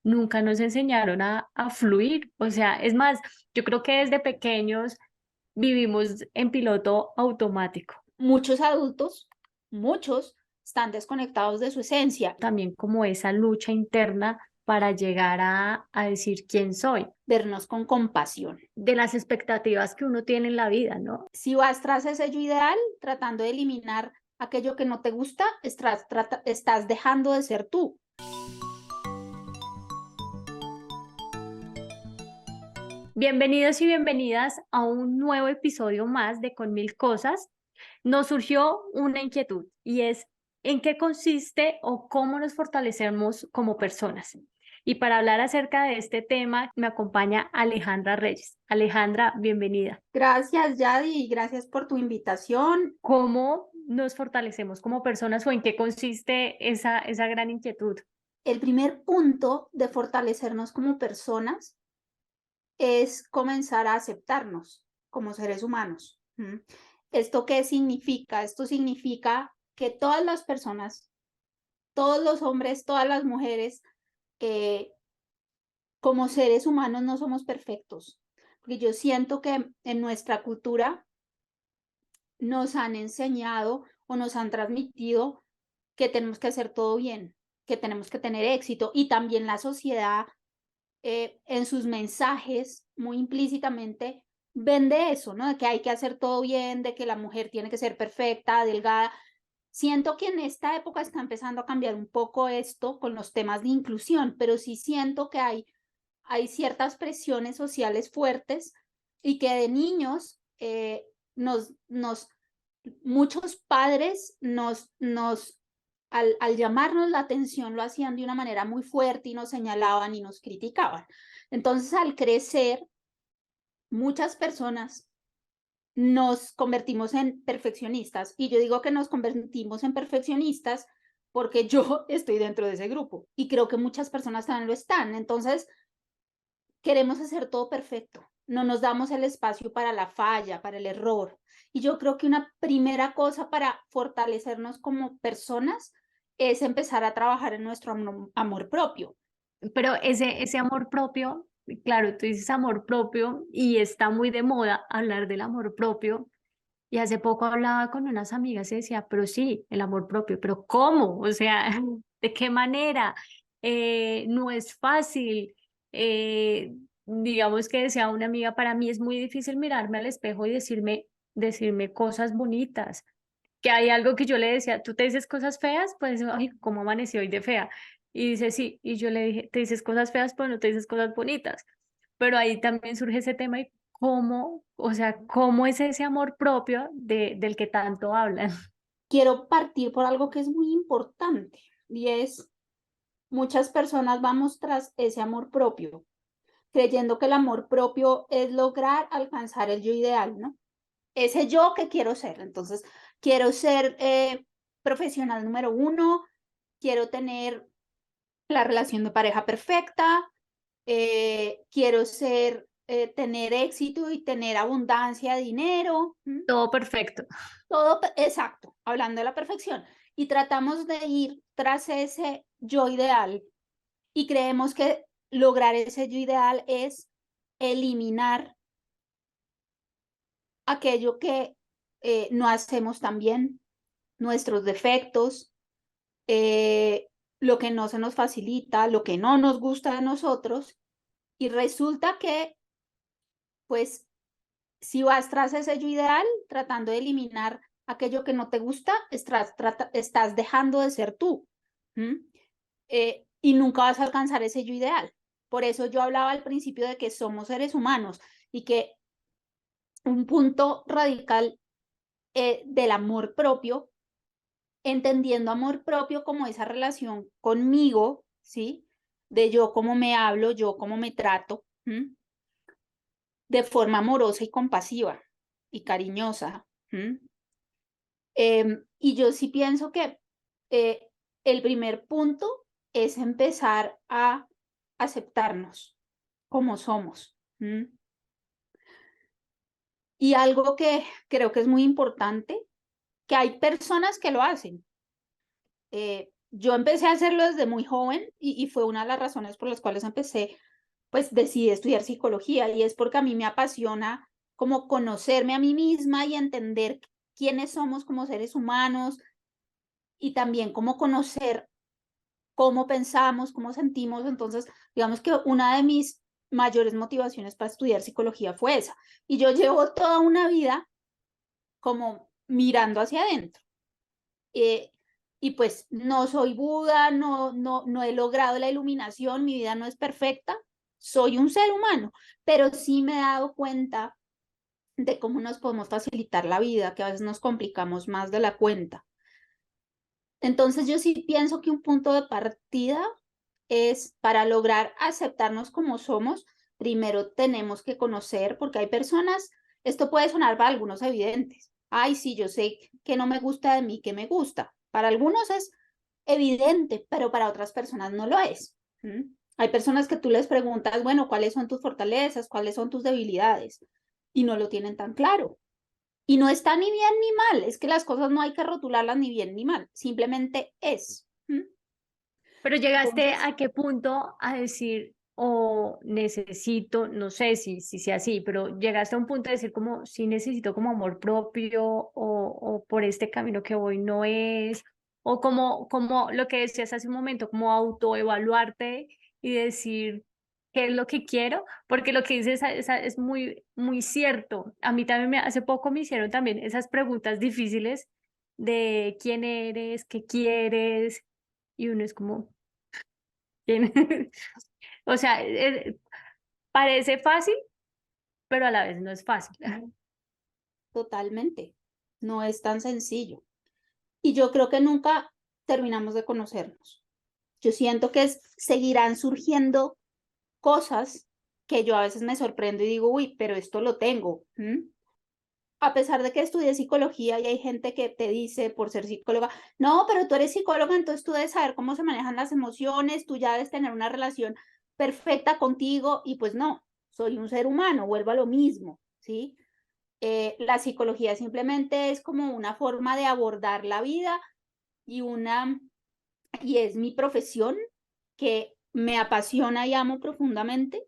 nunca nos enseñaron a fluir. O sea, es más, yo creo que desde pequeños vivimos en piloto automático, Muchos adultos, muchos, están desconectados de su esencia, también como esa lucha interna para llegar a decir quién soy, vernos con compasión. de las expectativas que uno tiene en la vida, ¿no? Si vas tras ese yo ideal, tratando de eliminar aquello que no te gusta, estás dejando de ser tú. Bienvenidos y bienvenidas a un nuevo episodio más de Con Mil Cosas. Nos surgió una inquietud y es ¿en qué consiste o cómo nos fortalecemos como personas? Y para hablar acerca de este tema me acompaña Alejandra Reyes. Alejandra, bienvenida. Gracias, Yadi, y gracias por tu invitación. ¿Cómo nos fortalecemos como personas o en qué consiste esa gran inquietud? El primer punto de fortalecernos como personas es comenzar a aceptarnos como seres humanos. ¿Esto qué significa? Esto significa que todas las personas, todos los hombres, todas las mujeres, eh, como seres humanos no somos perfectos. Porque yo siento que en nuestra cultura nos han enseñado o nos han transmitido que tenemos que hacer todo bien, que tenemos que tener éxito, y también la sociedad en sus mensajes muy implícitamente vende eso, ¿no? De que hay que hacer todo bien, de que la mujer tiene que ser perfecta, delgada. Siento que en esta época está empezando a cambiar un poco esto con los temas de inclusión, pero sí siento que hay ciertas presiones sociales fuertes y que de niños muchos padres al llamarnos la atención lo hacían de una manera muy fuerte y nos señalaban y nos criticaban. Entonces, al crecer, muchas personas nos convertimos en perfeccionistas, y yo digo que nos convertimos en perfeccionistas porque yo estoy dentro de ese grupo y creo que muchas personas también lo están. Entonces, queremos hacer todo perfecto, no nos damos el espacio para la falla, para el error. Y yo creo que una primera cosa para fortalecernos como personas es empezar a trabajar en nuestro amor propio. Pero ese amor propio, claro, tú dices amor propio y está muy de moda hablar del amor propio. Y hace poco hablaba con unas amigas y decía, pero sí, el amor propio, pero ¿cómo? O sea, ¿de qué manera? No es fácil. Digamos que decía una amiga, para mí es muy difícil mirarme al espejo y decirme cosas bonitas. Que hay algo que yo le decía, ¿tú te dices cosas feas? Pues, ay, ¿cómo amaneció hoy de fea? Y dice, sí. Y yo le dije, ¿te dices cosas feas? Pues no te dices cosas bonitas. Pero ahí también surge ese tema y cómo, o sea, cómo es ese amor propio del que tanto hablan. Quiero partir por algo que es muy importante, y es: muchas personas vamos tras ese amor propio, creyendo que el amor propio es lograr alcanzar el yo ideal, ¿no? Ese yo que quiero ser. Entonces, quiero ser profesional número uno, quiero tener la relación de pareja perfecta, quiero tener éxito y tener abundancia de dinero. Todo perfecto. Todo exacto, hablando de la perfección. Y tratamos de ir tras ese yo ideal y creemos que lograr ese yo ideal es eliminar aquello que no hacemos tan bien, nuestros defectos, eh, lo que no se nos facilita, lo que no nos gusta de nosotros. Y resulta que, pues, si vas tras ese yo ideal, tratando de eliminar aquello que no te gusta, estás dejando de ser tú. Y nunca vas a alcanzar ese yo ideal. Por eso yo hablaba al principio de que somos seres humanos y que un punto radical del amor propio, entendiendo amor propio como esa relación conmigo, ¿sí? De yo cómo me hablo, yo cómo me trato, de forma amorosa y compasiva y cariñosa. Y yo sí pienso que eh, el primer punto es empezar a aceptarnos como somos. Y algo que creo que es muy importante, que hay personas que lo hacen, yo empecé a hacerlo desde muy joven y fue una de las razones por las cuales empecé, pues decidí estudiar psicología y es porque a mí me apasiona como conocerme a mí misma y entender quiénes somos como seres humanos y también cómo conocer cómo pensamos, cómo sentimos. Entonces, digamos que una de mis mayores motivaciones para estudiar psicología fue esa. Y yo llevo toda una vida como mirando hacia adentro. Eh, y pues no soy Buda, no he logrado la iluminación, mi vida no es perfecta, soy un ser humano, pero sí me he dado cuenta de cómo nos podemos facilitar la vida, que a veces nos complicamos más de la cuenta. Entonces yo sí pienso que un punto de partida es para lograr aceptarnos como somos, primero tenemos que conocer, porque hay personas, esto puede sonar para algunos evidentes. Ay, sí, yo sé que no me gusta de mí, que me gusta. Para algunos es evidente, pero para otras personas no lo es. ¿Mm? Hay personas que tú les preguntas, bueno, ¿cuáles son tus fortalezas? ¿Cuáles son tus debilidades? Y no lo tienen tan claro. Y no está ni bien ni mal, es que las cosas no hay que rotularlas ni bien ni mal, simplemente es. ¿Mm? Pero llegaste Entonces, a qué punto a decir, o necesito, no sé si sea así, pero llegaste a un punto de decir como, si necesito como amor propio, o por este camino que voy no es, o como lo que decías hace un momento, como autoevaluarte y decir qué es lo que quiero, porque lo que dices es muy cierto. A mí también hace poco me hicieron también esas preguntas difíciles de quién eres, qué quieres, y uno es como, ¿quién? O sea, parece fácil, pero a la vez no es fácil. totalmente, no es tan sencillo. Y yo creo que nunca terminamos de conocernos. Yo siento que seguirán surgiendo cosas que yo a veces me sorprendo y digo, uy, pero esto lo tengo. ¿Mm? A pesar de que estudié psicología y hay gente que te dice por ser psicóloga, no, pero tú eres psicóloga, entonces tú debes saber cómo se manejan las emociones, tú ya debes tener una relación perfecta contigo y pues no, soy un ser humano, vuelvo a lo mismo, ¿sí? La psicología simplemente es como una forma de abordar la vida y y es mi profesión que me apasiona y amo profundamente,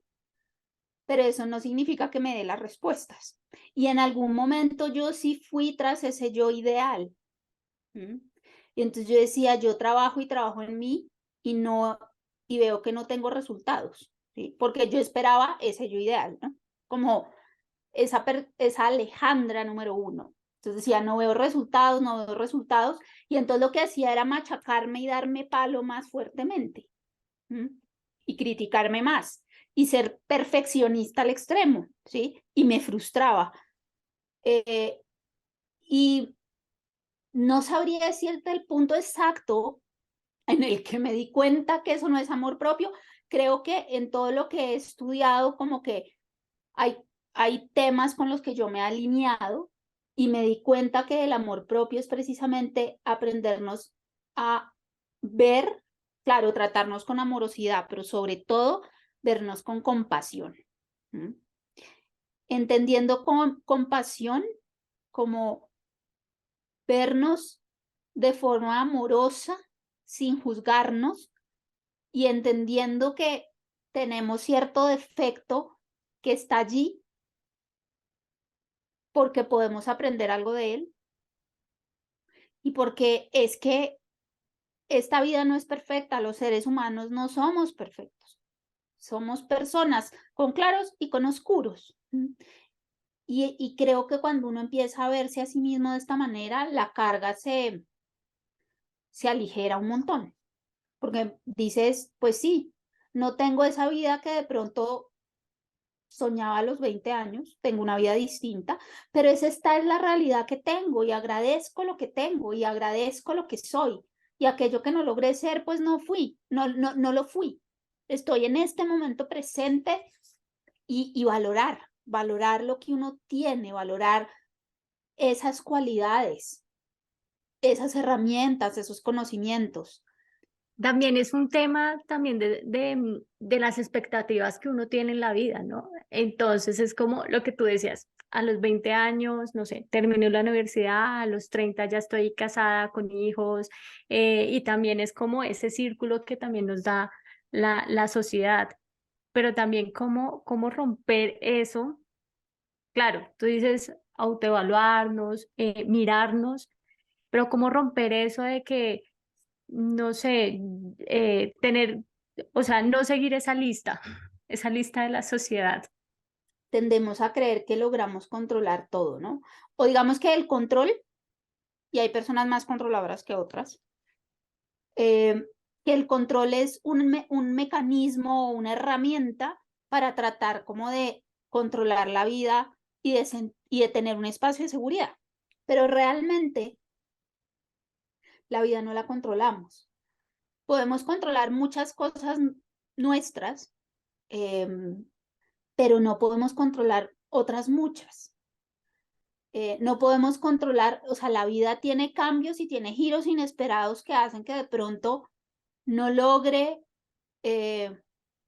pero eso no significa que me dé las respuestas. Y en algún momento yo sí fui tras ese yo ideal. ¿Mm? Y entonces yo decía, yo trabajo y trabajo en mí y no, y veo que no tengo resultados, ¿sí? Porque yo esperaba ese yo ideal, ¿no? Como esa Alejandra número uno. Entonces decía, no veo resultados, no veo resultados. Y entonces lo que hacía era machacarme y darme palo más fuertemente. ¿Mm? Y criticarme más y ser perfeccionista al extremo, ¿sí? Y me frustraba. Eh, y no sabría decirte el punto exacto en el que me di cuenta que eso no es amor propio. Creo que en todo lo que he estudiado, como que hay, hay temas con los que yo me he alineado y me di cuenta que el amor propio es precisamente aprendernos a ver, claro, tratarnos con amorosidad, pero sobre todo vernos con compasión. ¿Mm? Entendiendo con compasión como vernos de forma amorosa, sin juzgarnos y entendiendo que tenemos cierto defecto que está allí porque podemos aprender algo de él y porque es que esta vida no es perfecta, los seres humanos no somos perfectos, somos personas con claros y con oscuros. Y creo que cuando uno empieza a verse a sí mismo de esta manera, la carga se aligera un montón, porque dices, pues sí, no tengo esa vida que de pronto soñaba a los 20 años, tengo una vida distinta, pero esta es la realidad que tengo y agradezco lo que tengo y agradezco lo que soy. Y aquello que no logré ser, pues no fui, no lo fui. Estoy en este momento presente y valorar lo que uno tiene, valorar esas cualidades, esas herramientas, esos conocimientos. También es un tema también de las expectativas que uno tiene en la vida, ¿no? Entonces es como lo que tú decías, a los 20 años, no sé, terminé la universidad, a los 30 ya estoy casada con hijos, y también es como ese círculo que también nos da la sociedad, pero también cómo romper eso. Claro, tú dices autoevaluarnos, mirarnos, pero cómo romper eso de que no sé, tener, o sea, no seguir esa lista de la sociedad. Tendemos a creer que logramos controlar todo, ¿no? O digamos que el control, y hay personas más controladoras que otras, que el control es un mecanismo o una herramienta para tratar como de controlar la vida y de tener un espacio de seguridad. Pero realmente la vida no la controlamos. Podemos controlar muchas cosas nuestras, em, pero no podemos controlar otras muchas. No podemos controlar, o sea, la vida tiene cambios y tiene giros inesperados que hacen que de pronto no logre, eh,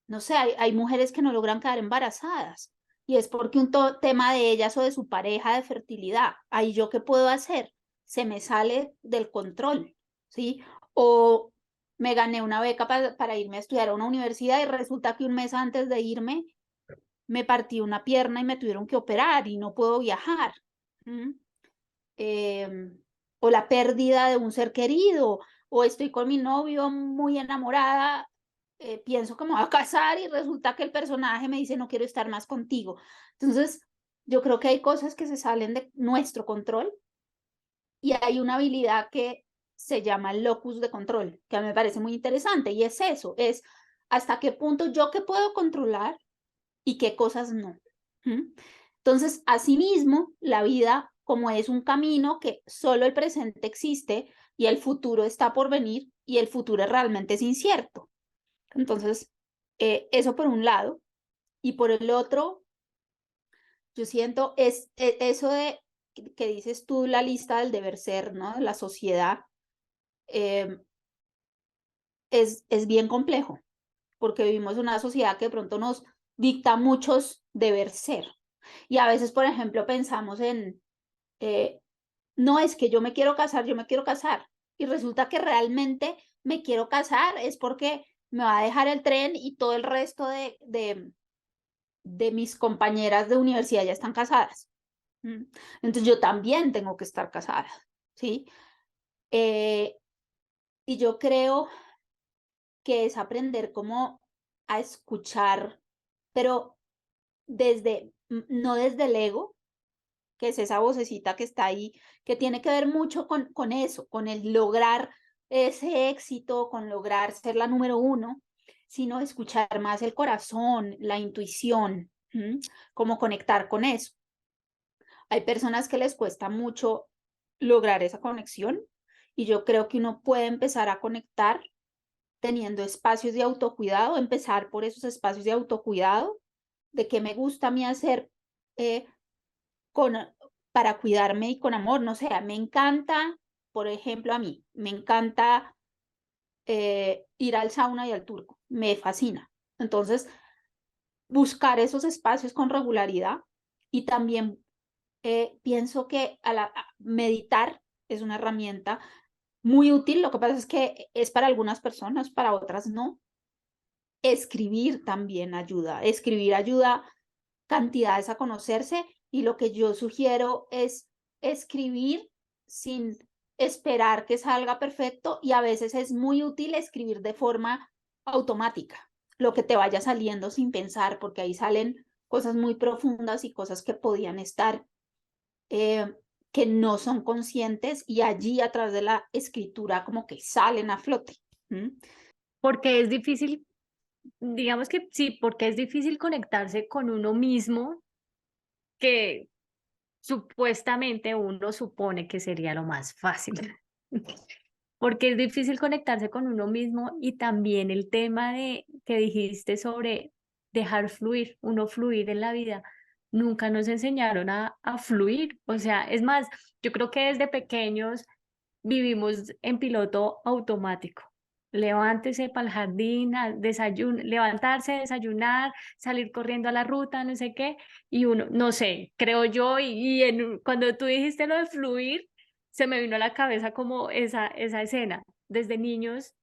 no sé, hay mujeres que no logran quedar embarazadas y es porque un tema de ellas o de su pareja de fertilidad. Ahí yo qué puedo hacer, se me sale del control, ¿sí? O me gané una beca para irme a estudiar a una universidad y resulta que un mes antes de irme me partí una pierna y me tuvieron que operar y no puedo viajar. ¿Mm? O la pérdida de un ser querido, o estoy con mi novio muy enamorada, pienso que me voy a casar y resulta que el personaje me dice no quiero estar más contigo. Entonces, yo creo que hay cosas que se salen de nuestro control y hay una habilidad que se llama locus de control, que a mí me parece muy interesante y es eso, es hasta qué punto yo que puedo controlar y qué cosas no. ¿Mm? Entonces, asimismo, la vida, como es un camino que solo el presente existe y el futuro está por venir y el futuro realmente es incierto. Entonces, eso por un lado. Y por el otro, yo siento eso de que dices tú, la lista del deber ser, ¿no? De la sociedad, eh, es bien complejo, porque vivimos en una sociedad que de pronto nos dicta muchos deber ser. Y a veces, por ejemplo, pensamos en, eh, no es que yo me quiero casar, yo me quiero casar. Y resulta que realmente me quiero casar es porque me va a dejar el tren y todo el resto de mis compañeras de universidad ya están casadas. ¿Mm? Entonces yo también tengo que estar casada, ¿sí? Eh, y yo creo que es aprender cómo a escuchar, pero no desde el ego, que es esa vocecita que está ahí, que tiene que ver mucho con eso, con el lograr ese éxito, con lograr ser la número uno, sino escuchar más el corazón, la intuición, cómo conectar con eso. Hay personas que les cuesta mucho lograr esa conexión y yo creo que uno puede empezar a conectar teniendo espacios de autocuidado, empezar por esos espacios de autocuidado, de qué me gusta a mí hacer, eh, con, para cuidarme y con amor, no sé, me encanta, por ejemplo, a mí, me encanta ir al sauna y al turco, me fascina. Entonces, buscar esos espacios con regularidad y también pienso que meditar es una herramienta muy útil, lo que pasa es que es para algunas personas, para otras no. Escribir también ayuda, escribir ayuda cantidades a conocerse y lo que yo sugiero es escribir sin esperar que salga perfecto y a veces es muy útil escribir de forma automática, lo que te vaya saliendo sin pensar, porque ahí salen cosas muy profundas y cosas que podían estar, eh, que no son conscientes y allí a través de la escritura como que salen a flote. ¿Mm? Porque es difícil, digamos que sí, porque es difícil conectarse con uno mismo, que supuestamente uno supone que sería lo más fácil. Porque es difícil conectarse con uno mismo y también el tema de que dijiste sobre dejar fluir, uno fluir en la vida. Nunca nos enseñaron a fluir. O sea, es más, yo creo que desde pequeños vivimos en piloto automático. levántese para el jardín, levantarse, desayunar, salir corriendo a la ruta, no sé qué, y uno, no sé, creo yo, cuando tú dijiste lo de fluir, se me vino a la cabeza como esa escena. Desde niños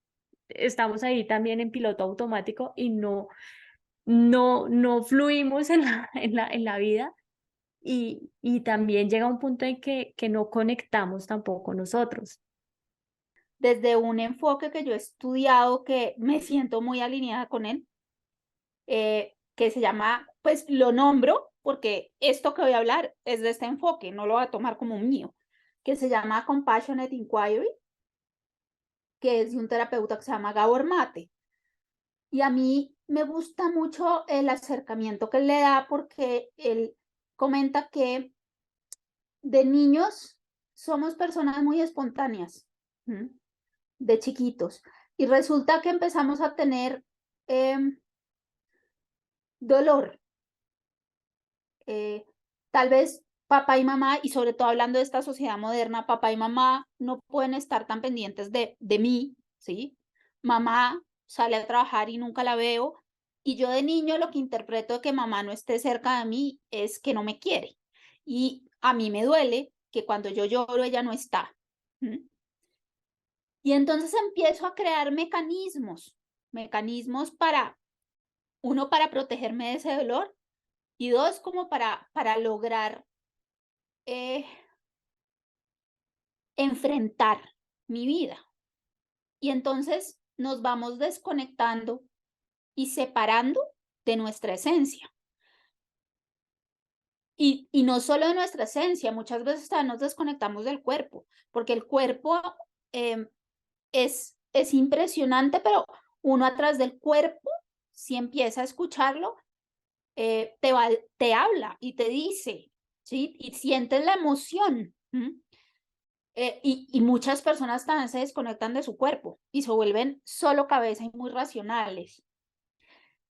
estamos ahí también en piloto automático y no fluimos en la vida. Y también llega un punto en que no conectamos tampoco nosotros. Desde un enfoque que yo he estudiado, que me siento muy alineada con él, que se llama, pues lo nombro porque esto que voy a hablar es de este enfoque, no lo voy a tomar como mío, que se llama Compassionate Inquiry, que es de un terapeuta que se llama Gabor Mate. Y a mí me gusta mucho el acercamiento que él le da, porque él comenta que de niños somos personas muy espontáneas, de chiquitos, y resulta que empezamos a tener dolor. Tal vez papá y mamá, y sobre todo hablando de esta sociedad moderna, papá y mamá no pueden estar tan pendientes de mí, ¿sí? Mamá sale a trabajar y nunca la veo, y yo de niño lo que interpreto de que mamá no esté cerca de mí es que no me quiere. Y a mí me duele que cuando yo lloro ella no está. Y entonces empiezo a crear mecanismos para, uno, para protegerme de ese dolor, y dos, como para lograr enfrentar mi vida. Y entonces nos vamos desconectando y separando de nuestra esencia. Y no solo de nuestra esencia, muchas veces también nos desconectamos del cuerpo, porque el cuerpo es impresionante, pero uno atrás del cuerpo, si empieza a escucharlo, te habla y te dice, ¿sí? Y sientes la emoción. Y muchas personas también se desconectan de su cuerpo y se vuelven solo cabeza y muy racionales.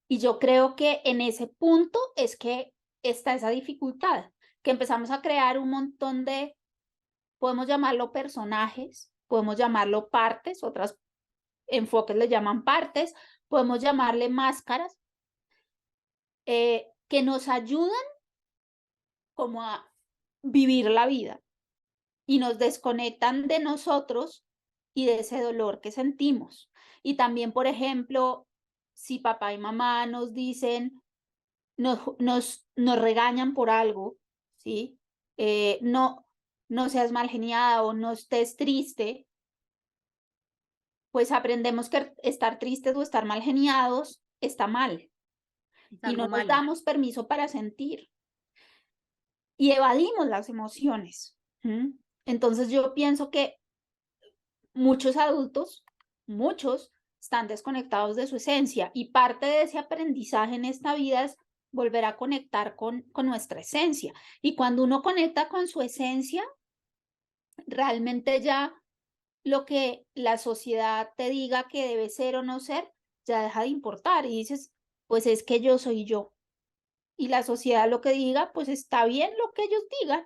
Y yo creo que en ese punto es que está esa dificultad, que empezamos a crear un montón de, podemos llamarlo personajes, podemos llamarlo partes, otros enfoques le llaman partes, podemos llamarle máscaras, que nos ayudan como a vivir la vida y nos desconectan de nosotros y de ese dolor que sentimos. Y también, por ejemplo, si papá y mamá nos dicen, nos regañan por algo, ¿sí? No seas mal geniada o no estés triste, pues aprendemos que estar tristes o estar mal geniados está mal. Es Y no algo nos malo. damos permiso para sentir. Y evadimos las emociones. Entonces yo pienso que muchos adultos, muchos, están desconectados de su esencia, y parte de ese aprendizaje en esta vida es volver a conectar con nuestra esencia. Y cuando uno conecta con su esencia, realmente ya lo que la sociedad te diga que debe ser o no ser, ya deja de importar, y dices, pues es que yo soy yo. Y la sociedad lo que diga, pues está bien lo que ellos digan.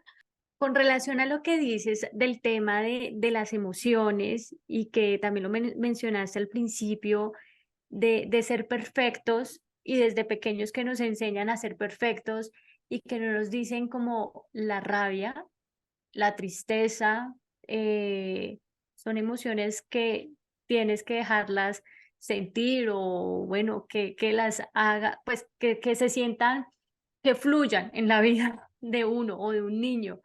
Con relación a lo que dices del tema de las emociones y que también lo mencionaste al principio, de ser perfectos y desde pequeños que nos enseñan a ser perfectos y que no nos dicen como la rabia, la tristeza, son emociones que tienes que dejarlas sentir o bueno, que las haga, pues que se sientan, que fluyan en la vida de uno o de un niño.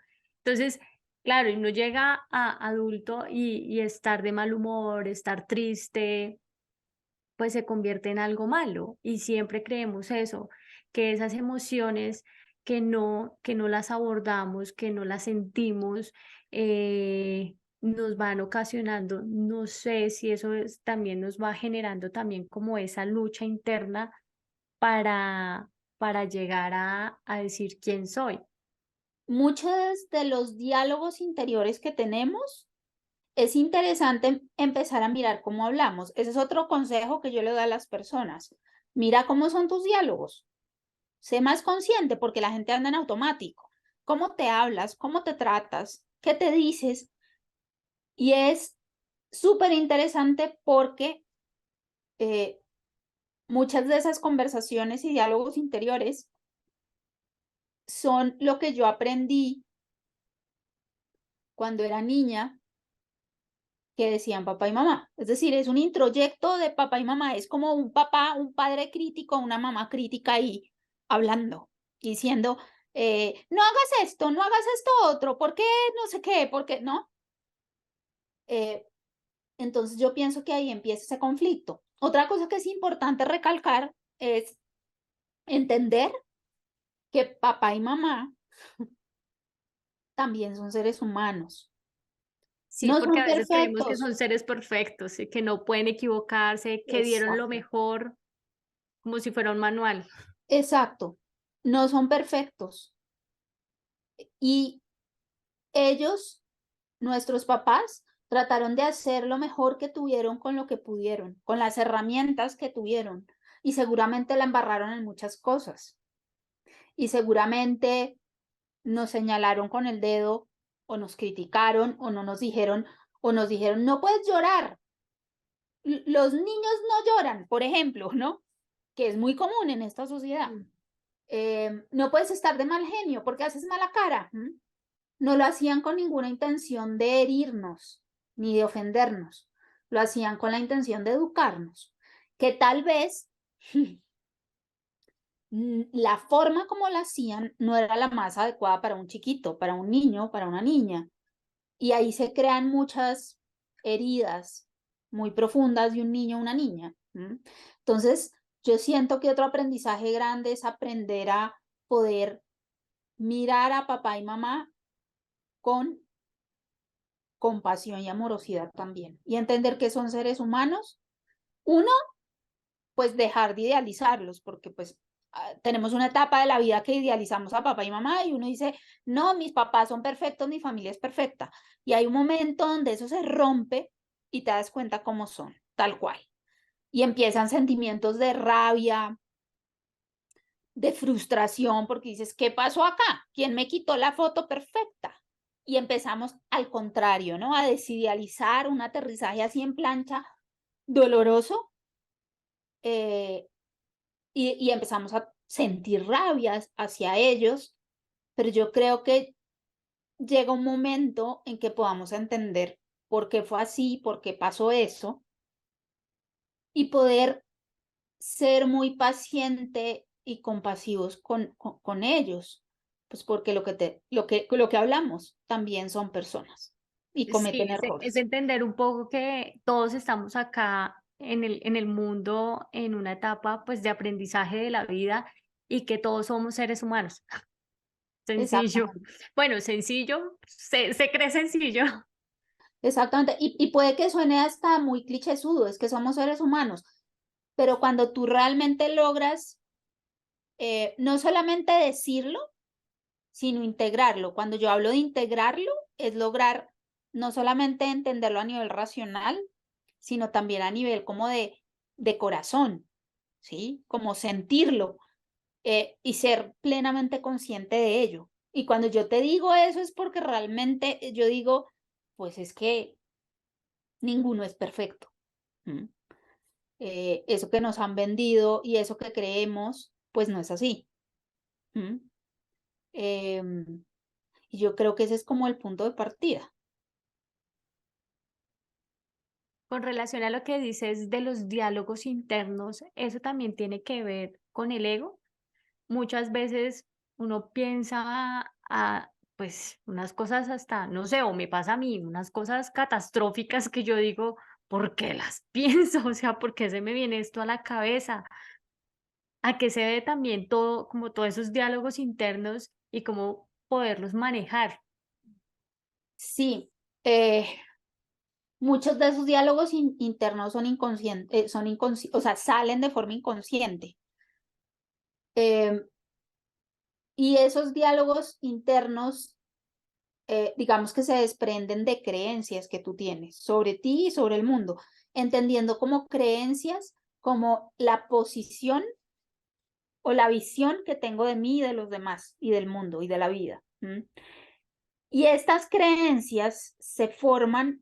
Entonces, claro, y uno llega a adulto y estar de mal humor, estar triste, pues se convierte en algo malo. Y siempre creemos eso, que esas emociones que no las abordamos, que no las sentimos, nos van ocasionando, no sé si eso también nos va generando también como esa lucha interna para, para llegar a decir quién soy. Muchos de los diálogos interiores que tenemos, es interesante empezar a mirar cómo hablamos. Ese es otro consejo que yo le doy a las personas. Mira cómo son tus diálogos. Sé más consciente, porque la gente anda en automático. ¿Cómo te hablas? ¿Cómo te tratas? ¿Qué te dices? Y es súper interesante porque muchas de esas conversaciones y diálogos interiores son lo que yo aprendí cuando era niña, que decían papá y mamá. Es decir, es un introyecto de papá y mamá, es como un papá, un padre crítico, una mamá crítica ahí hablando, diciendo, no hagas esto, no hagas esto otro, ¿por qué no sé qué? ¿Por qué no? Entonces yo pienso que ahí empieza ese conflicto. Otra cosa que es importante recalcar es entender que papá y mamá también son seres humanos. Sí, No porque son a veces creemos que perfectos, son seres perfectos y que no pueden equivocarse, que dieron lo exacto, mejor, como si fuera un manual. exacto, no son perfectos. Y ellos, nuestros papás, trataron de hacer lo mejor que tuvieron con lo que pudieron, con las herramientas que tuvieron. Y seguramente la embarraron en muchas cosas. Y seguramente nos señalaron con el dedo o nos criticaron o no nos dijeron, no puedes llorar. Los niños no lloran, por ejemplo, ¿no? Que es muy común en esta sociedad. Mm. No puedes estar de mal genio porque haces mala cara. No lo hacían con ninguna intención de herirnos ni de ofendernos. Lo hacían con la intención de educarnos. Que tal vez la forma como la hacían no era la más adecuada para un chiquito, para un niño, para una niña. Y ahí se crean muchas heridas muy profundas de un niño o una niña. Entonces, yo siento que otro aprendizaje grande es aprender a poder mirar a papá y mamá con compasión y amorosidad también. Y entender que son seres humanos. Uno, pues dejar de idealizarlos, porque pues tenemos una etapa de la vida que idealizamos a papá y mamá y uno dice, no, mis papás son perfectos, mi familia es perfecta. Y hay un momento donde eso se rompe y te das cuenta cómo son, tal cual. Y empiezan sentimientos de rabia, de frustración, porque dices, ¿qué pasó acá? ¿Quién me quitó la foto perfecta? Y empezamos al contrario, ¿no? A desidealizar un aterrizaje así en plancha doloroso, eh, y empezamos a sentir rabias hacia ellos, pero yo creo que llega un momento en que podamos entender por qué fue así, por qué pasó eso, y poder ser muy paciente y compasivos con ellos, pues porque lo que hablamos también son personas y Sí, cometen es errores. entender un poco que todos estamos acá en el mundo en una etapa pues de aprendizaje de la vida y que todos somos seres humanos. Sencillo. Exactamente, Bueno, sencillo, se cree sencillo. exactamente. Y puede que suene hasta muy clichésudo, es que somos seres humanos, pero cuando tú realmente logras no solamente decirlo, sino integrarlo. Cuando yo hablo de integrarlo, es lograr no solamente entenderlo a nivel racional, sino también a nivel como de corazón, ¿sí? Como sentirlo y ser plenamente consciente de ello. Y cuando yo te digo eso es porque realmente yo digo, pues es que ninguno es perfecto. ¿M? Eso que nos han vendido y eso que creemos, pues no es así. ¿M? Em, y yo creo que ese es como el punto de partida. Con relación a lo que dices de los diálogos internos, eso también tiene que ver con el ego. Muchas veces uno piensa pues unas cosas hasta, no sé, o me pasa a mí, unas cosas catastróficas que yo digo, ¿por qué las pienso? O sea, ¿por qué se me viene esto a la cabeza? ¿A qué se debe también todo, como todos esos diálogos internos y cómo poderlos manejar? Sí, eh, muchos de esos diálogos internos son inconscientes, o sea, salen de forma inconsciente. Em, y esos diálogos internos, digamos que se desprenden de creencias que tú tienes sobre ti y sobre el mundo, entendiendo como creencias, como la posición o la visión que tengo de mí y de los demás y del mundo y de la vida. Y estas creencias se forman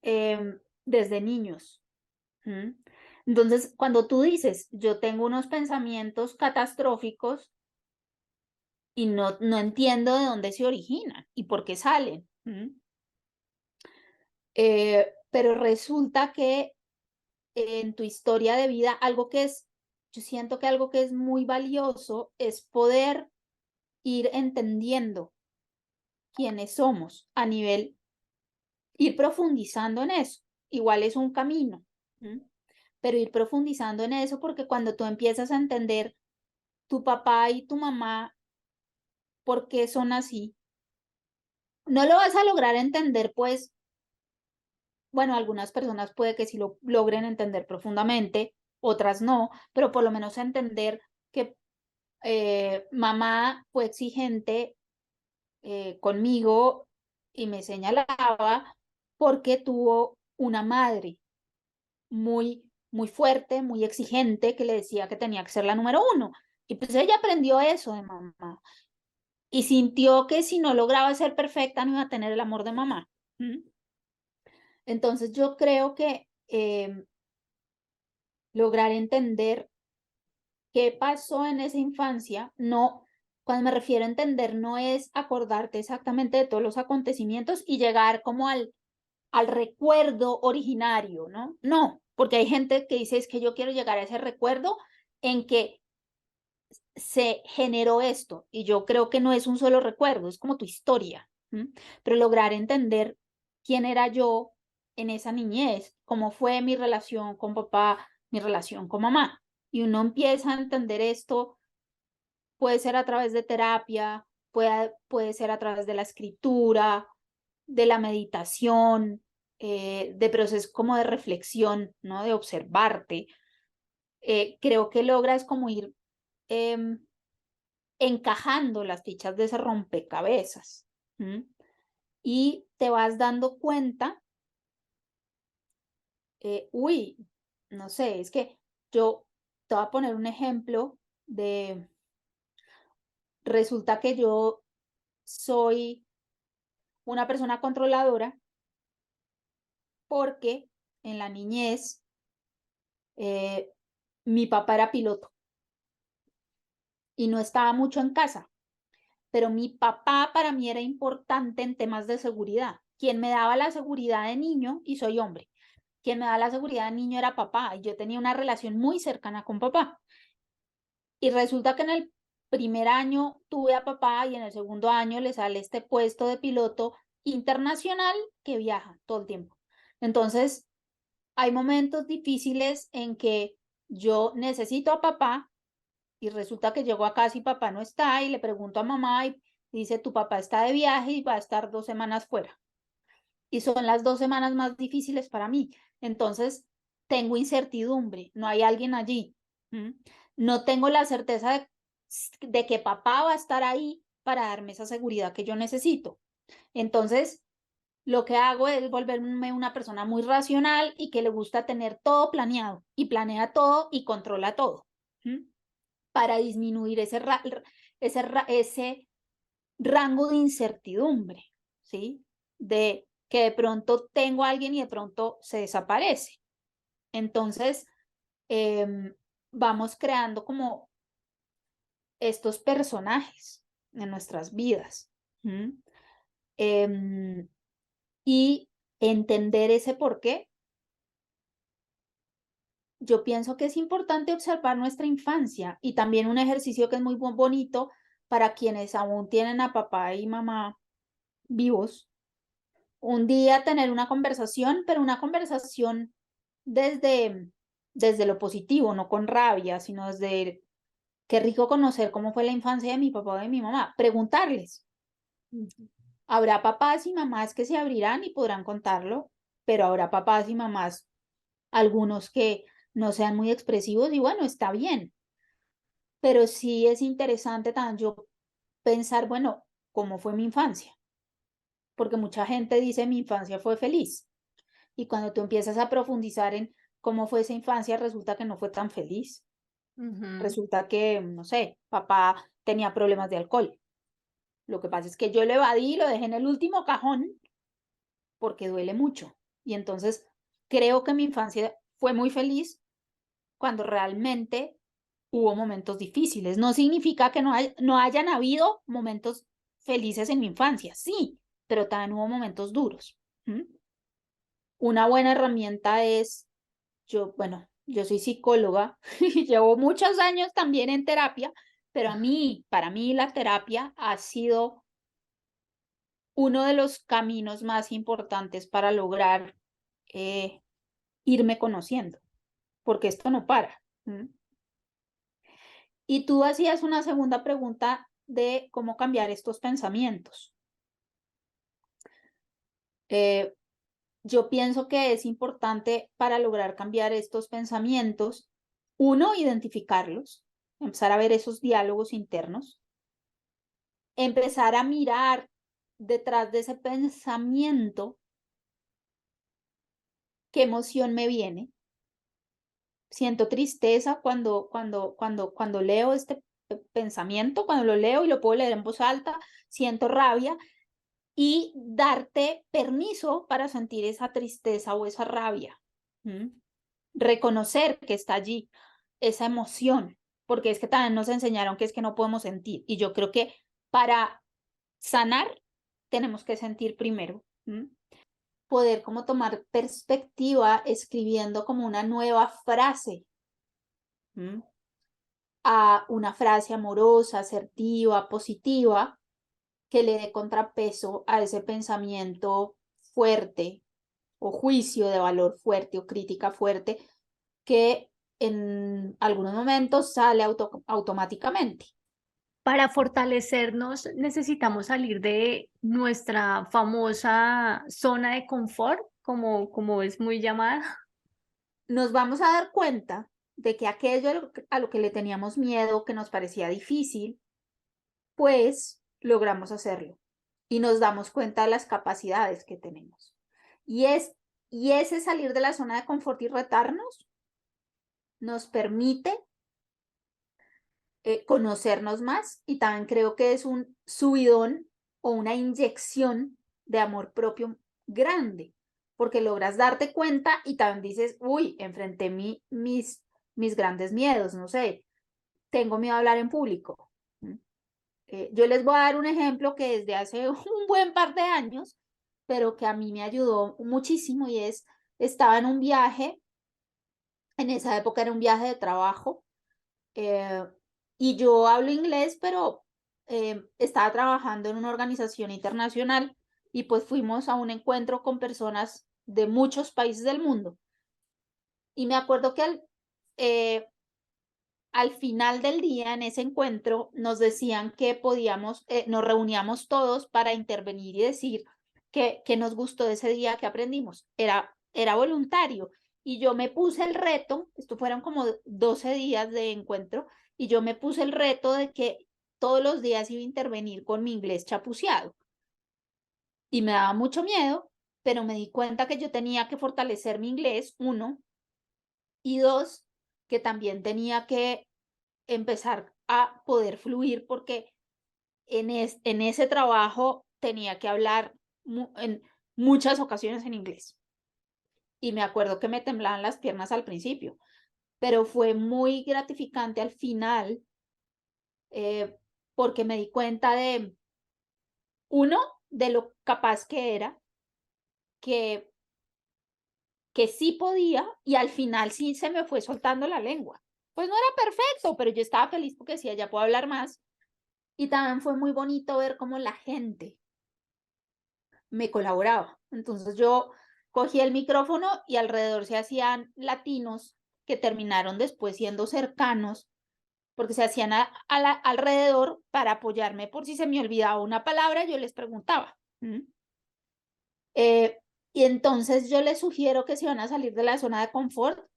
desde niños. Entonces, cuando tú dices, yo tengo unos pensamientos catastróficos y no entiendo de dónde se originan y por qué salen. Pero resulta que en tu historia de vida, yo siento que algo que es muy valioso es poder ir entendiendo quiénes somos a nivel, ir profundizando en eso. Igual es un camino, pero ir profundizando en eso, porque cuando tú empiezas a entender tu papá y tu mamá, por qué son así, no lo vas a lograr entender, pues, bueno, algunas personas puede que sí lo logren entender profundamente, otras no, pero por lo menos entender que mamá fue exigente conmigo y me señalaba porque tuvo una madre muy fuerte, muy exigente, que le decía que tenía que ser la número uno. Y pues ella aprendió eso de mamá y sintió que si no lograba ser perfecta no iba a tener el amor de mamá. Entonces yo creo que lograr entender qué pasó en esa infancia, no, cuando me refiero a entender, no es acordarte exactamente de todos los acontecimientos y llegar como al recuerdo originario, ¿no? No, porque hay gente que dice es que yo quiero llegar a ese recuerdo en que se generó esto, y yo creo que no es un solo recuerdo, es como tu historia, pero lograr entender quién era yo en esa niñez, cómo fue mi relación con papá, mi relación con mamá, y uno empieza a entender esto, puede ser a través de terapia, puede ser a través de la escritura, de la meditación, de procesos como de reflexión, ¿no? De observarte. Creo que logras como ir em, encajando las fichas de ese rompecabezas. Y te vas dando cuenta, uy, no sé, es que yo te voy a poner un ejemplo de, resulta que yo soy una persona controladora porque en la niñez eh, mi papá era piloto y no estaba mucho en casa, pero mi papá para mí era importante en temas de seguridad. Quien me daba la seguridad de niño, y soy hombre, quien me daba la seguridad de niño era papá, y yo tenía una relación muy cercana con papá. Y resulta que en el primer año tuve a papá y en el segundo año le sale este puesto de piloto internacional que viaja todo el tiempo. Entonces, hay momentos difíciles en que yo necesito a papá y resulta que llego a casa y papá no está y le pregunto a mamá y dice, tu papá está de viaje y va a estar 2 semanas fuera. Y son las 2 semanas más difíciles para mí. Entonces, tengo incertidumbre, no hay alguien allí. No tengo la certeza de que papá va a estar ahí para darme esa seguridad que yo necesito. Entonces, lo que hago es volverme una persona muy racional y que le gusta tener todo planeado y planea todo y controla todo para disminuir ese rango de incertidumbre, ¿sí? De que de pronto tengo a alguien y de pronto se desaparece. Entonces, vamos creando como estos personajes en nuestras vidas. Y entender ese por qué. Yo pienso que es importante observar nuestra infancia y también un ejercicio que es muy bonito para quienes aún tienen a papá y mamá vivos. Un día tener una conversación, pero una conversación desde lo positivo, no con rabia, sino desde qué rico conocer cómo fue la infancia de mi papá o de mi mamá. Preguntarles. Habrá papás y mamás que se abrirán y podrán contarlo, pero habrá papás y mamás, algunos que no sean muy expresivos y bueno, está bien. Pero sí es interesante también yo pensar, bueno, ¿cómo fue mi infancia? Porque mucha gente dice mi infancia fue feliz. Y cuando tú empiezas a profundizar en cómo fue esa infancia, resulta que no fue tan feliz. Resulta que, no sé, papá tenía problemas de alcohol. Lo que pasa es que yo lo evadí y lo dejé en el último cajón porque duele mucho. Y entonces creo que mi infancia fue muy feliz, cuando realmente hubo momentos difíciles. No significa que no hayan habido momentos felices en mi infancia, sí, pero también hubo momentos duros. Una buena herramienta es, bueno, yo soy psicóloga y llevo muchos años también en terapia, pero para mí la terapia ha sido uno de los caminos más importantes para lograr irme conociendo, porque esto no para. Y tú hacías una segunda pregunta de cómo cambiar estos pensamientos. Yo pienso que es importante para lograr cambiar estos pensamientos, uno, identificarlos, empezar a ver esos diálogos internos, empezar a mirar detrás de ese pensamiento qué emoción me viene. Siento tristeza cuando leo este pensamiento, cuando lo leo y lo puedo leer en voz alta, siento rabia, y darte permiso para sentir esa tristeza o esa rabia. Reconocer que está allí esa emoción, porque es que también nos enseñaron que es que no podemos sentir, y yo creo que para sanar tenemos que sentir primero. Poder como tomar perspectiva escribiendo como una nueva frase, a una frase amorosa, asertiva, positiva, que le dé contrapeso a ese pensamiento fuerte o juicio de valor fuerte o crítica fuerte que en algunos momentos sale automáticamente. Para fortalecernos necesitamos salir de nuestra famosa zona de confort, como es muy llamada. Nos vamos a dar cuenta de que aquello a lo que le teníamos miedo, que nos parecía difícil, pues logramos hacerlo y nos damos cuenta de las capacidades que tenemos. Y ese salir de la zona de confort y retarnos nos permite conocernos más, y también creo que es un subidón o una inyección de amor propio grande, porque logras darte cuenta y también dices, uy, enfrenté mis grandes miedos, no sé, tengo miedo a hablar en público. Yo les voy a dar un ejemplo que desde hace un buen par de años, pero que a mí me ayudó muchísimo, y estaba en un viaje, en esa época era un viaje de trabajo, y yo hablo inglés, pero estaba trabajando en una organización internacional, y pues fuimos a un encuentro con personas de muchos países del mundo. Y me acuerdo que al final del día, en ese encuentro, nos decían que nos reuníamos todos para intervenir y decir que nos gustó de ese día, que aprendimos. Era voluntario. Y yo me puse el reto, esto fueron como 12 días de encuentro, y yo me puse el reto de que todos los días iba a intervenir con mi inglés chapuceado. Y me daba mucho miedo, pero me di cuenta que yo tenía que fortalecer mi inglés, uno, y dos, que también tenía que empezar a poder fluir, porque en ese trabajo tenía que hablar en muchas ocasiones en inglés. Y me acuerdo que me temblaban las piernas al principio, pero fue muy gratificante al final, porque me di cuenta de, uno, de lo capaz que era, que, que sí podía, y al final sí se me fue soltando la lengua. Pues no era perfecto, pero yo estaba feliz porque decía, ya puedo hablar más. Y también fue muy bonito ver cómo la gente me colaboraba. Entonces yo cogí el micrófono y alrededor se hacían latinos que terminaron después siendo cercanos, porque se hacían alrededor para apoyarme por si se me olvidaba una palabra, yo les preguntaba. Y entonces yo les sugiero que si van a salir de la zona de confort,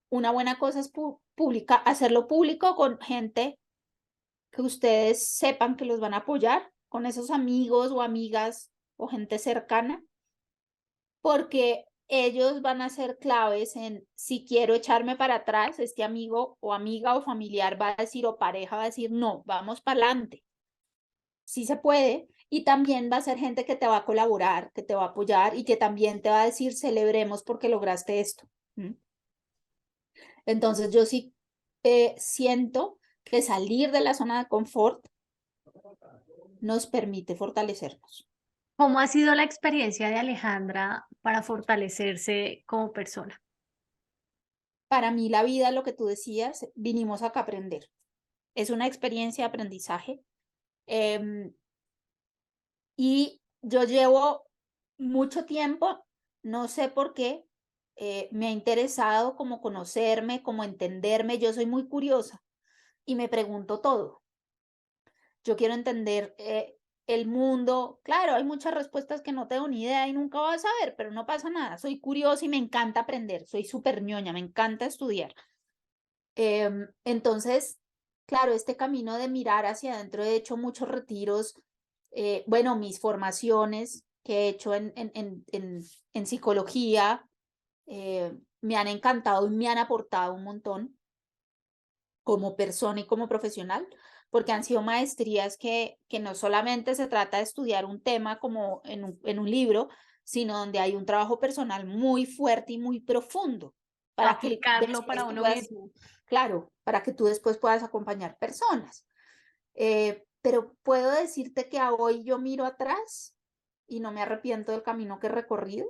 una buena cosa es hacerlo público con gente que ustedes sepan que los van a apoyar, con esos amigos o amigas o gente cercana, porque ellos van a ser claves en si quiero echarme para atrás, este amigo o amiga o familiar va a decir, o pareja va a decir, no, vamos para adelante. Sí se puede, y también va a ser gente que te va a colaborar, que te va a apoyar y que también te va a decir, celebremos porque lograste esto. Entonces yo sí siento que salir de la zona de confort nos permite fortalecernos. ¿Cómo ha sido la experiencia de Alejandra para fortalecerse como persona? Para mí la vida, lo que tú decías, vinimos acá a aprender. Es una experiencia de aprendizaje. em, y yo llevo mucho tiempo, no sé por qué, me ha interesado como conocerme, como entenderme. Yo soy muy curiosa y me pregunto todo. Yo quiero entender el mundo. Claro, hay muchas respuestas que no tengo ni idea y nunca voy a saber, pero no pasa nada. Soy curiosa y me encanta aprender. Soy súper ñoña, me encanta estudiar. Entonces, claro, este camino de mirar hacia adentro, he hecho muchos retiros, bueno, mis formaciones que he hecho en psicología, me han encantado y me han aportado un montón como persona y como profesional, porque han sido maestrías que no solamente se trata de estudiar un tema como en un libro, sino donde hay un trabajo personal muy fuerte y muy profundo para que Aplicarlo para después tú uno puedas, mismo. claro, para que tú después puedas acompañar personas. Pero puedo decirte que a hoy yo miro atrás y no me arrepiento del camino que he recorrido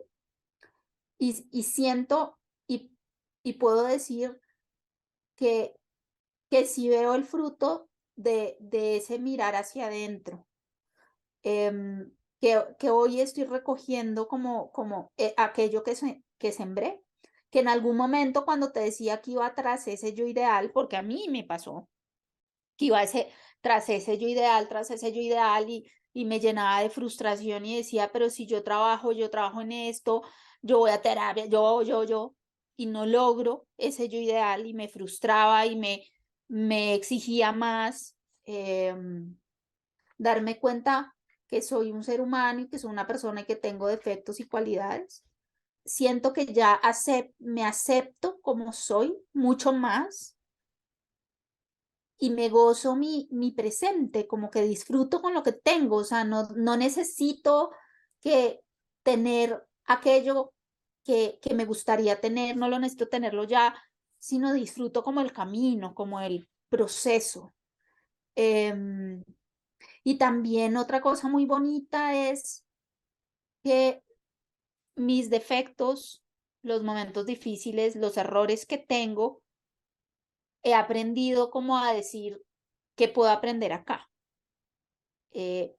y siento y, y puedo decir que sí veo el fruto de ese mirar hacia adentro, que hoy estoy recogiendo como aquello que sembré, que en algún momento cuando te decía que iba tras ese yo ideal, porque a mí me pasó, que iba tras ese yo ideal y me llenaba de frustración y decía, pero si yo trabajo en esto, yo voy a terapia, y no logro ese yo ideal y me frustraba y me exigía más, darme cuenta que soy un ser humano y que soy una persona y que tengo defectos y cualidades. Siento que ya me acepto como soy mucho más y me gozo mi presente, como que disfruto con lo que tengo, o sea, no necesito que tener aquello que me gustaría tener, no lo necesito tenerlo ya, sino disfruto como el camino, como el proceso. Em, y también otra cosa muy bonita es que mis defectos, los momentos difíciles, los errores que tengo, he aprendido como a decir que puedo aprender acá.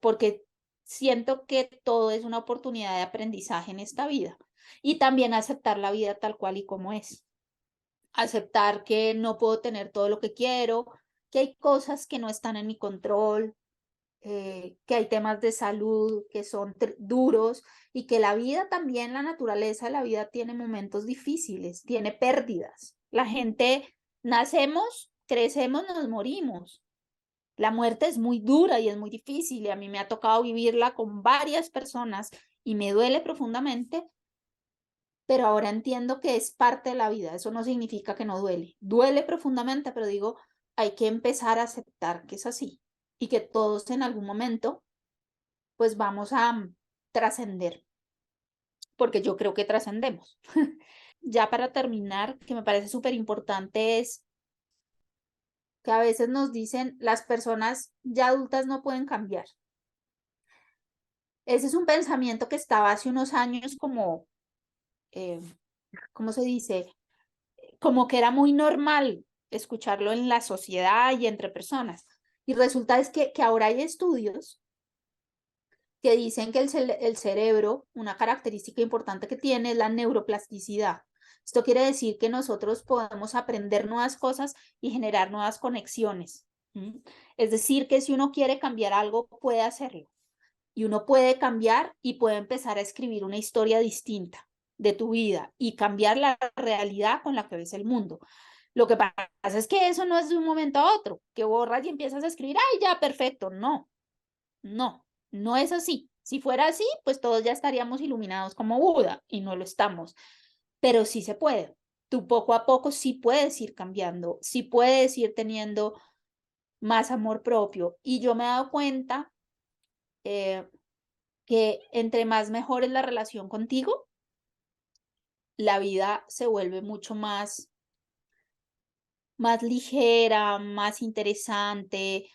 Porque siento que todo es una oportunidad de aprendizaje en esta vida y también aceptar la vida tal cual y como es. Aceptar que no puedo tener todo lo que quiero, que hay cosas que no están en mi control, que hay temas de salud que son duros y que la vida también, la naturaleza de la vida tiene momentos difíciles, tiene pérdidas. La gente, nacemos, crecemos, nos morimos. La muerte es muy dura y es muy difícil y a mí me ha tocado vivirla con varias personas y me duele profundamente, pero ahora entiendo que es parte de la vida. Eso no significa que no duele. Duele profundamente, pero digo, hay que empezar a aceptar que es así y que todos en algún momento pues vamos a trascender, porque yo creo que trascendemos. Ya para terminar, que me parece súper importante es que a veces nos dicen las personas ya adultas no pueden cambiar. Ese es un pensamiento que estaba hace unos años como, eh, ¿cómo se dice? Como que era muy normal escucharlo en la sociedad y entre personas. Y resulta es que ahora hay estudios que dicen que el cerebro, una característica importante que tiene es la neuroplasticidad. Esto quiere decir que nosotros podemos aprender nuevas cosas y generar nuevas conexiones. Es decir, que si uno quiere cambiar algo, puede hacerlo. Y uno puede cambiar y puede empezar a escribir una historia distinta de tu vida y cambiar la realidad con la que ves el mundo. Lo que pasa es que eso no es de un momento a otro, que borras y empiezas a escribir, ay, ya, perfecto. No, no es así. Si fuera así, pues todos ya estaríamos iluminados como Buda y no lo estamos. Pero sí se puede. Tú poco a poco sí puedes ir cambiando, sí puedes ir teniendo más amor propio. Y yo me he dado cuenta eh, que entre más mejor es la relación contigo, la vida se vuelve mucho más más ligera, más interesante,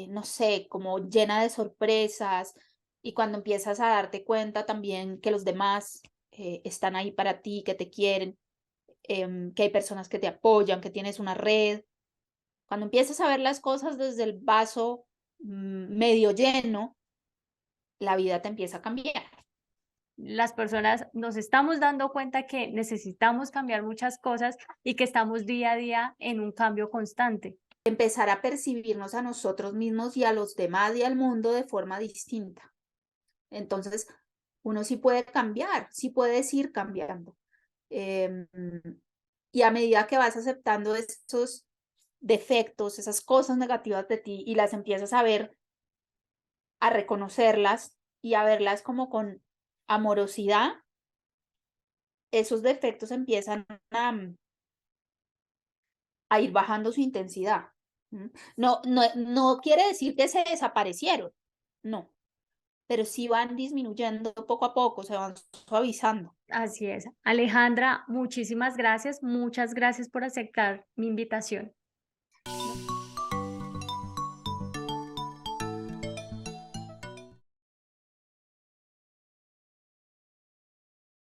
no sé, como llena de sorpresas. Y cuando empiezas a darte cuenta también que los demás están ahí para ti, que te quieren, que hay personas que te apoyan, que tienes una red. Cuando empiezas a ver las cosas desde el vaso medio lleno, la vida te empieza a cambiar. Las personas nos estamos dando cuenta que necesitamos cambiar muchas cosas y que estamos día a día en un cambio constante. Empezar a percibirnos a nosotros mismos y a los demás y al mundo de forma distinta. Entonces, uno sí puede cambiar, sí puedes ir cambiando. Em, y a medida que vas aceptando esos defectos, esas cosas negativas de ti y las empiezas a ver, a reconocerlas y a verlas como con amorosidad, esos defectos empiezan a ir bajando su intensidad. No quiere decir que se desaparecieron, no, pero sí van disminuyendo poco a poco, se van suavizando. Así es. Alejandra, muchísimas gracias. Muchas gracias por aceptar mi invitación.